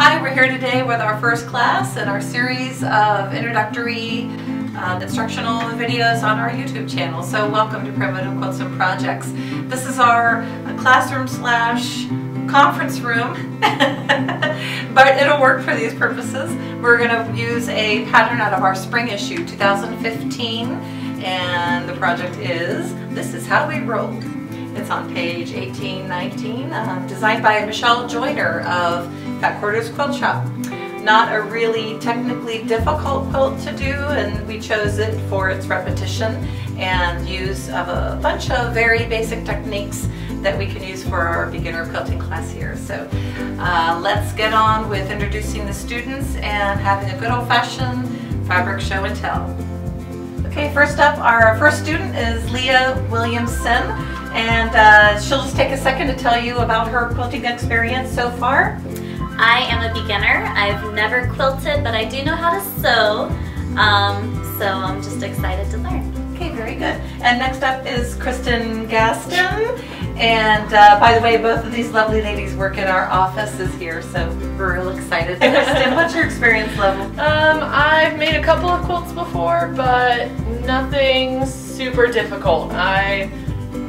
Hi, we're here today with our first class in our series of introductory instructional videos on our YouTube channel. So welcome to Primitive Quilts and Projects. This is our classroom slash conference room, but it'll work for these purposes. We're going to use a pattern out of our spring issue 2015, and the project is This Is How We Roll. It's on page 1819, designed by Michelle Joyner of Fat Quarters Quilt Shop. Not a really technically difficult quilt to do, and we chose it for its repetition and use of a bunch of very basic techniques that we can use for our beginner quilting class here. So let's get on with introducing the students and having a good old-fashioned fabric show and tell. Okay, first up, our first student is Leah Williamson, and she'll just take a second to tell you about her quilting experience so far. I am a beginner. I've never quilted, but I do know how to sew, so I'm just excited to learn. Okay, very good. And next up is Kristen Gaston. And by the way, both of these lovely ladies work in our offices here, so we're real excited. Kristen, what's your experience level? I've made a couple of quilts before, but nothing super difficult. I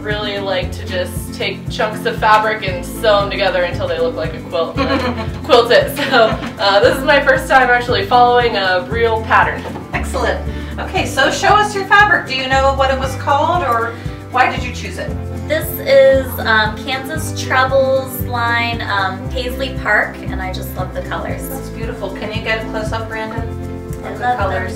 really like to just take chunks of fabric and sew them together until they look like a quilt and then quilt it. So this is my first time actually following a real pattern. Excellent. Okay, so show us your fabric. Do you know what it was called, or why did you choose it? This is Kansas Travels line Paisley Park, and I just love the colors. That's beautiful. Can you get a close-up, Brandon? I the love colors.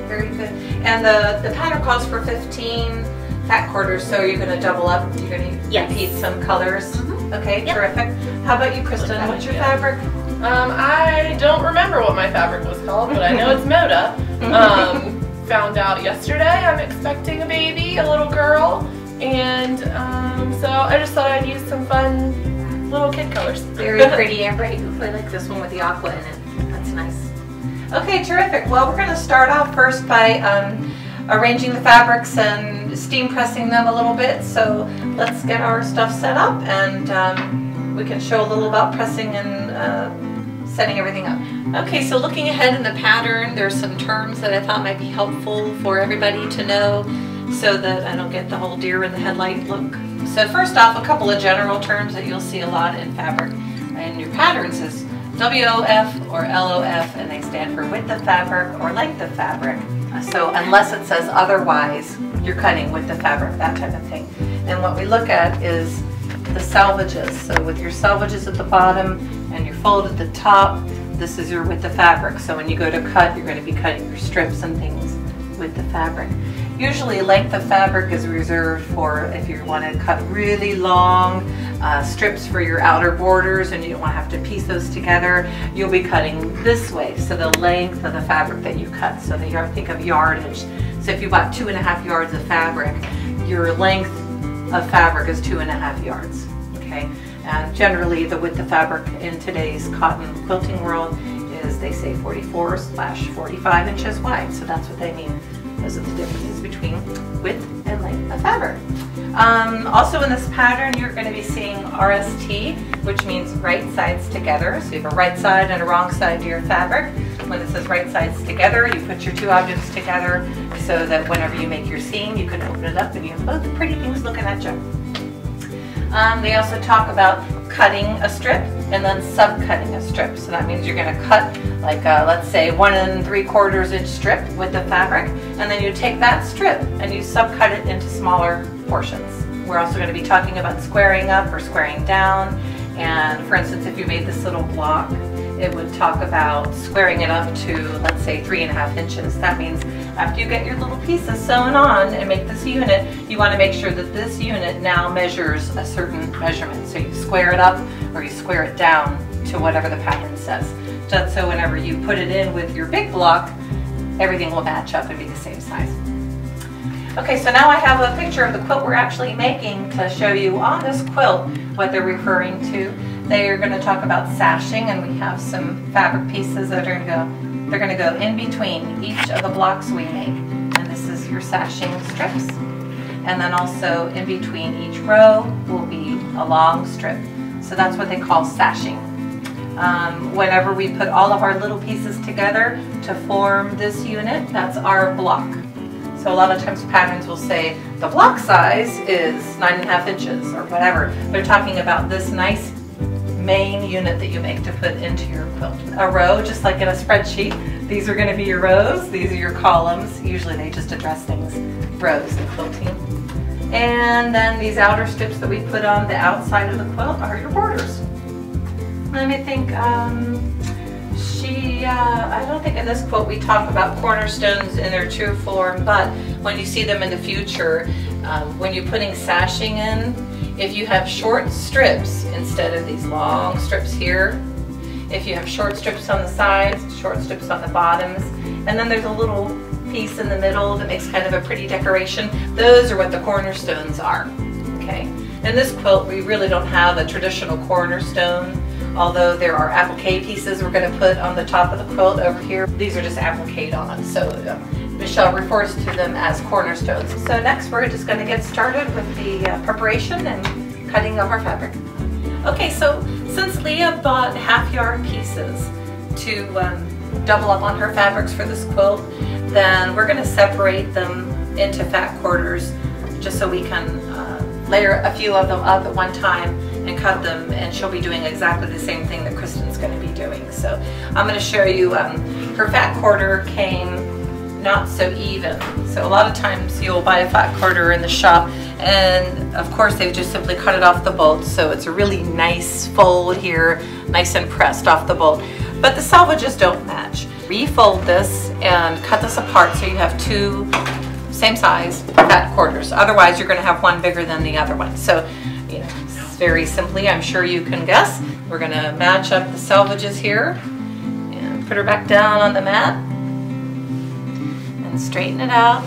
Very good. And the pattern calls for 15 fat quarters, so you're going to double up. You're going to repeat some colors. Okay, yep. Terrific. How about you, Kristen? What's your fabric? I don't remember what my fabric was called, but I know it's Moda. Found out yesterday I'm expecting a baby, a little girl, and so I just thought I'd use some fun little kid colors. Very pretty and bright. I like this one with the aqua in it. That's nice. Okay, terrific. Well, we're going to start off first by arranging the fabrics and steam pressing them a little bit. So let's get our stuff set up, and we can show a little about pressing and setting everything up. Okay, so looking ahead in the pattern, there's some terms that I thought might be helpful for everybody to know so that I don't get the whole deer in the headlight look. So first off, a couple of general terms that you'll see a lot in fabric. In your patterns is WOF or LOF, and they stand for width of fabric or length of fabric. So unless it says otherwise, you're cutting with the fabric, that type of thing. And what we look at is the selvages. So with your selvages at the bottom and your fold at the top, this is your width of fabric. So when you go to cut, you're going to be cutting your strips and things with the fabric. Usually length of fabric is reserved for if you want to cut really long strips for your outer borders and you don't want to have to piece those together. You'll be cutting this way, so the length of the fabric that you cut. So that you think of yardage. So if you bought 2.5 yards of fabric, your length of fabric is 2.5 yards. Okay, and generally the width of fabric in today's cotton quilting world is, they say, 44/45 inches wide. So that's what they mean. Those are the differences between width and length of fabric. Also in this pattern, you're going to be seeing RST, which means right sides together. So you have a right side and a wrong side to your fabric. When it says right sides together, you put your two objects together so that whenever you make your seam, you can open it up and you have both the pretty things looking at you. They also talk about cutting a strip and then sub-cutting a strip. So that means you're going to cut like let's say 1 3/4 inch strip with the fabric, and then you take that strip and you sub-cut it into smaller portions. We're also going to be talking about squaring up or squaring down, and for instance, if you made this little block, it would talk about squaring it up to, let's say, 3.5 inches. That means after you get your little pieces sewn on and make this unit, you want to make sure that this unit now measures a certain measurement. So you square it up or you square it down to whatever the pattern says. Just so whenever you put it in with your big block, everything will match up and be the same size. Okay, so now I have a picture of the quilt we're actually making to show you on this quilt what they're referring to. They are going to talk about sashing, and we have some fabric pieces that are going to go in between each of the blocks we make. And this is your sashing strips. And then also in between each row will be a long strip. So that's what they call sashing. whenever we put all of our little pieces together to form this unit, that's our block. So a lot of times patterns will say the block size is 9.5 inches or whatever. They're talking about this nice main unit that you make to put into your quilt. A row, just like in a spreadsheet, these are going to be your rows, these are your columns. Usually they just address things rows in quilting. And then these outer strips that we put on the outside of the quilt are your borders. Let me think, I don't think in this quilt we talk about cornerstones in their true form, but when you see them in the future, when you're putting sashing in, if you have short strips instead of these long strips here, if you have short strips on the sides, short strips on the bottoms, and then there's a little piece in the middle that makes kind of a pretty decoration, those are what the cornerstones are, okay? In this quilt, we really don't have a traditional cornerstone, although there are applique pieces we're going to put on the top of the quilt over here. These are just applique on, so Michelle refers to them as cornerstones. So next we're just going to get started with the preparation and cutting of our fabric. Okay, so since Leah bought half-yard pieces to double up on her fabrics for this quilt, then we're going to separate them into fat quarters just so we can layer a few of them up at one time and cut them, and she'll be doing exactly the same thing that Kristen's going to be doing. So I'm going to show you, her fat quarter came not so even. So a lot of times you'll buy a fat quarter in the shop, and of course they've just simply cut it off the bolt, so it's a really nice fold here, nice and pressed off the bolt. But the salvages don't match. Refold this and cut this apart so you have two same size fat quarters. Otherwise you're going to have one bigger than the other one. So, you know, very simply, I'm sure you can guess, we're going to match up the salvages here and put her back down on the mat and straighten it out.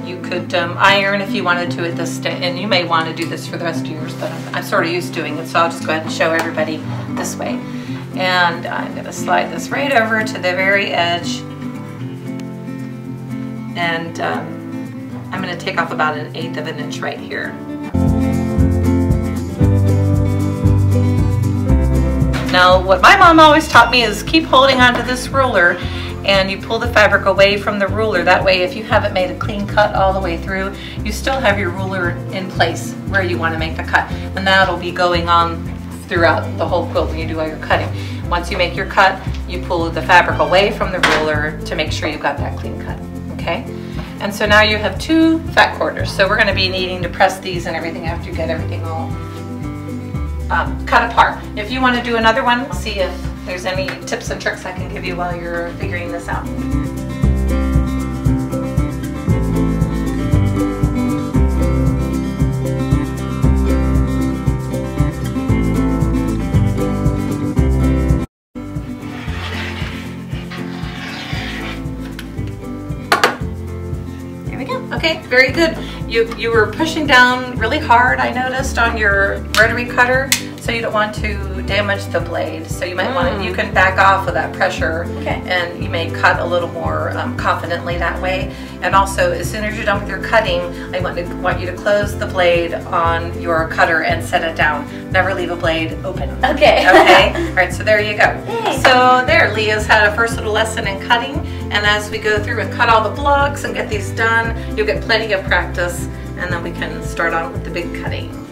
You could iron if you wanted to at this stage, and you may want to do this for the rest of yours, but I'm sort of used to doing it, so I'll just go ahead and show everybody this way. And I'm going to slide this right over to the very edge, and I'm going to take off about 1/8 of an inch right here. Now, what my mom always taught me is keep holding onto this ruler, and you pull the fabric away from the ruler. That way, if you haven't made a clean cut all the way through, you still have your ruler in place where you want to make the cut. And that'll be going on throughout the whole quilt when you do all your cutting. Once you make your cut, you pull the fabric away from the ruler to make sure you've got that clean cut, okay? And so now you have two fat quarters. So we're going to be needing to press these and everything after you get everything all cut apart. If you want to do another one, see if there's any tips and tricks I can give you while you're figuring this out. There we go. Okay, very good. You were pushing down really hard, I noticed, on your rotary cutter, so you don't want to damage the blade. So you might want to, you can back off with that pressure, okay, and you may cut a little more confidently that way. And also, as soon as you're done with your cutting, I want you to close the blade on your cutter and set it down. Never leave a blade open. Okay. Okay? All right, so there you go. Yay. So there, Leah's had a first little lesson in cutting, and as we go through and cut all the blocks and get these done, you'll get plenty of practice, and then we can start on with the big cutting.